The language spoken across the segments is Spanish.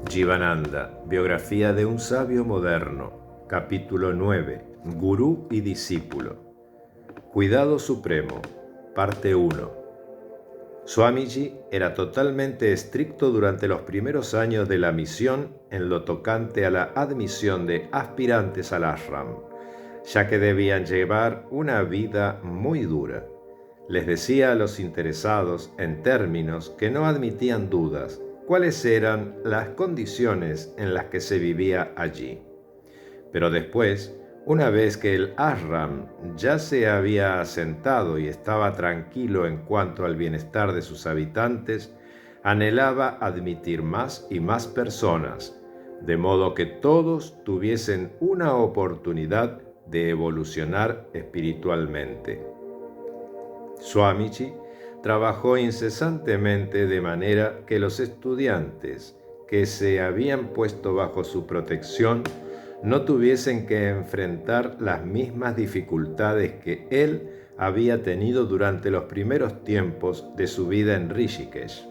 Jivananda, biografía de un sabio moderno, capítulo 9, Gurú y discípulo. Cuidado supremo, parte 1. Swamiji era totalmente estricto durante los primeros años de la misión en lo tocante a la admisión de aspirantes al ashram, ya que debían llevar una vida muy dura. Les decía a los interesados en términos que no admitían dudas cuáles eran las condiciones en las que se vivía allí. Pero después, una vez que el ashram ya se había asentado y estaba tranquilo en cuanto al bienestar de sus habitantes, anhelaba admitir más y más personas, de modo que todos tuviesen una oportunidad de evolucionar espiritualmente. Swamiji trabajó incesantemente de manera que los estudiantes que se habían puesto bajo su protección no tuviesen que enfrentar las mismas dificultades que él había tenido durante los primeros tiempos de su vida en Rishikesh.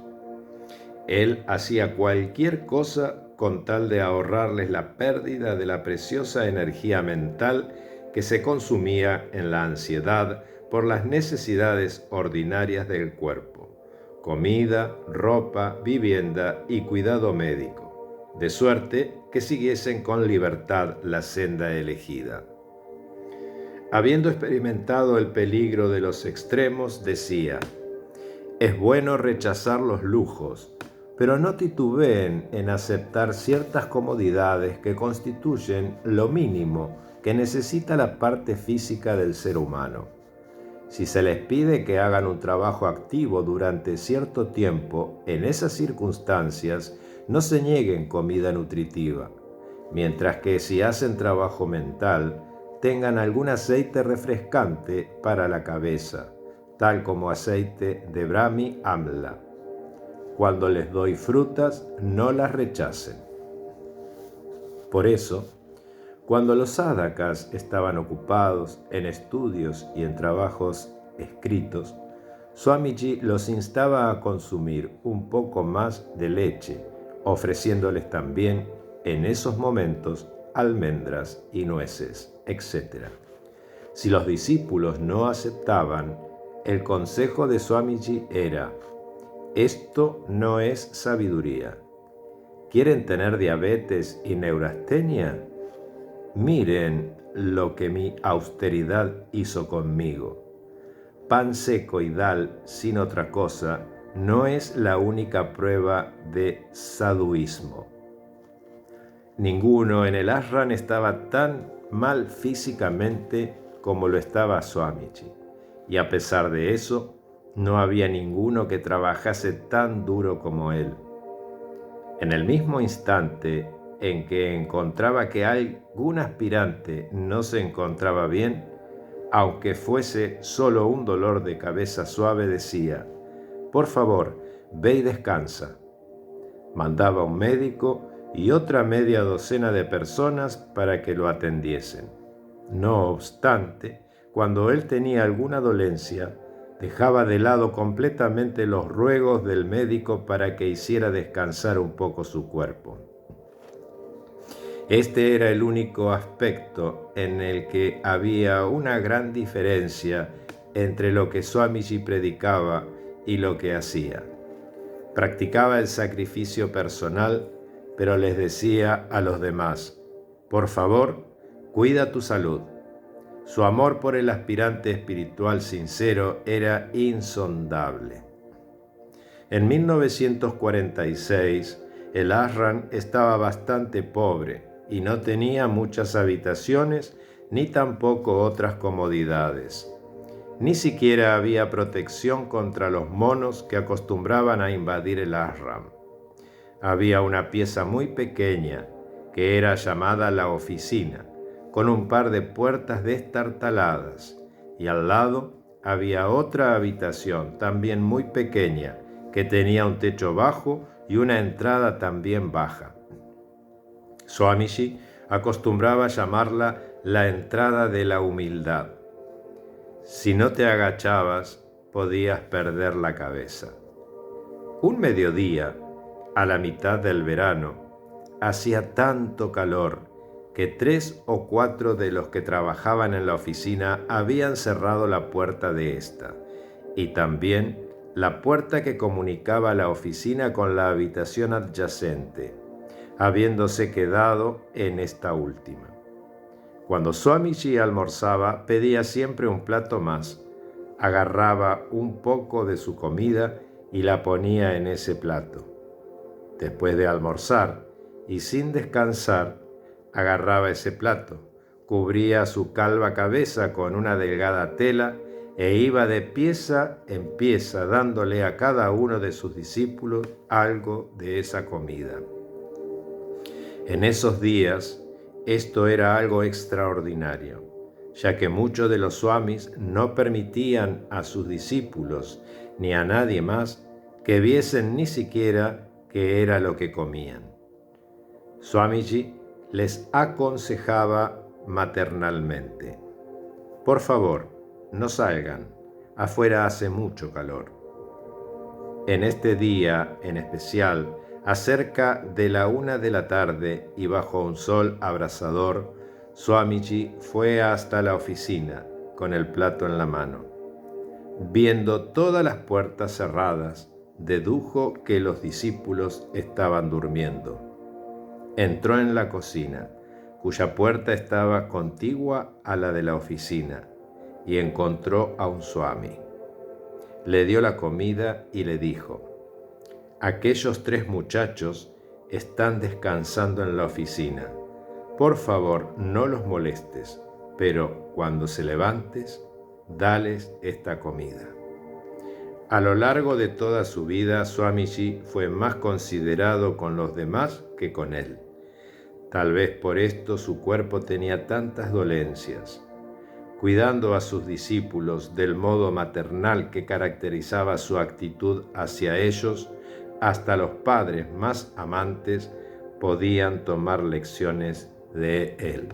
Él hacía cualquier cosa con tal de ahorrarles la pérdida de la preciosa energía mental que se consumía en la ansiedad por las necesidades ordinarias del cuerpo: comida, ropa, vivienda y cuidado médico, de suerte que siguiesen con libertad la senda elegida. Habiendo experimentado el peligro de los extremos, decía: es bueno rechazar los lujos, pero no titubeen en aceptar ciertas comodidades que constituyen lo mínimo que necesita la parte física del ser humano. Si se les pide que hagan un trabajo activo durante cierto tiempo, en esas circunstancias no se nieguen comida nutritiva, mientras que si hacen trabajo mental, tengan algún aceite refrescante para la cabeza, tal como aceite de Brahmi Amla. Cuando les doy frutas, no las rechacen. Por eso, cuando los sadhakas estaban ocupados en estudios y en trabajos escritos, Swamiji los instaba a consumir un poco más de leche, ofreciéndoles también en esos momentos almendras y nueces, etc. Si los discípulos no aceptaban, el consejo de Swamiji era: esto no es sabiduría. ¿Quieren tener diabetes y neurastenia? Miren lo que mi austeridad hizo conmigo. Pan seco y dal sin otra cosa no es la única prueba de sadhuismo. Ninguno en el ashram estaba tan mal físicamente como lo estaba Swamiji, y a pesar de eso, no había ninguno que trabajase tan duro como él. En el mismo instante en que encontraba que algún aspirante no se encontraba bien, aunque fuese solo un dolor de cabeza suave, decía: por favor, ve y descansa. Mandaba un médico y otra media docena de personas para que lo atendiesen. No obstante, cuando él tenía alguna dolencia, dejaba de lado completamente los ruegos del médico para que hiciera descansar un poco su cuerpo. Este era el único aspecto en el que había una gran diferencia entre lo que Swamiji predicaba y lo que hacía. Practicaba el sacrificio personal, pero les decía a los demás: por favor, cuida tu salud. Su amor por el aspirante espiritual sincero era insondable. En 1946, el ashram estaba bastante pobre y no tenía muchas habitaciones ni tampoco otras comodidades. Ni siquiera había protección contra los monos que acostumbraban a invadir el ashram. Había una pieza muy pequeña, que era llamada la oficina, con un par de puertas destartaladas, y al lado había otra habitación también muy pequeña, que tenía un techo bajo y una entrada también baja. Swamiji acostumbraba llamarla la entrada de la humildad. Si no te agachabas, podías perder la cabeza. Un mediodía, a la mitad del verano, hacía tanto calor que 3 o 4 de los que trabajaban en la oficina habían cerrado la puerta de esta, y también la puerta que comunicaba la oficina con la habitación adyacente, habiéndose quedado en esta última. Cuando Swamiji almorzaba, pedía siempre un plato más, agarraba un poco de su comida y la ponía en ese plato. Después de almorzar y sin descansar, agarraba ese plato, cubría su calva cabeza con una delgada tela e iba de pieza en pieza dándole a cada uno de sus discípulos algo de esa comida. En esos días, esto era algo extraordinario, ya que muchos de los swamis no permitían a sus discípulos ni a nadie más que viesen ni siquiera qué era lo que comían. Swamiji les aconsejaba maternalmente: por favor, no salgan, afuera hace mucho calor. En este día en especial, acerca de la 1 de la tarde y bajo un sol abrasador, Swamiji fue hasta la oficina con el plato en la mano. Viendo todas las puertas cerradas, dedujo que los discípulos estaban durmiendo. Entró en la cocina, cuya puerta estaba contigua a la de la oficina, y encontró a un swami. Le dio la comida y le dijo: aquellos 3 muchachos están descansando en la oficina. Por favor, no los molestes, pero cuando se levantes, dales esta comida. A lo largo de toda su vida, Swamiji fue más considerado con los demás que con él. Tal vez por esto su cuerpo tenía tantas dolencias. Cuidando a sus discípulos del modo maternal que caracterizaba su actitud hacia ellos, hasta los padres más amantes podían tomar lecciones de él.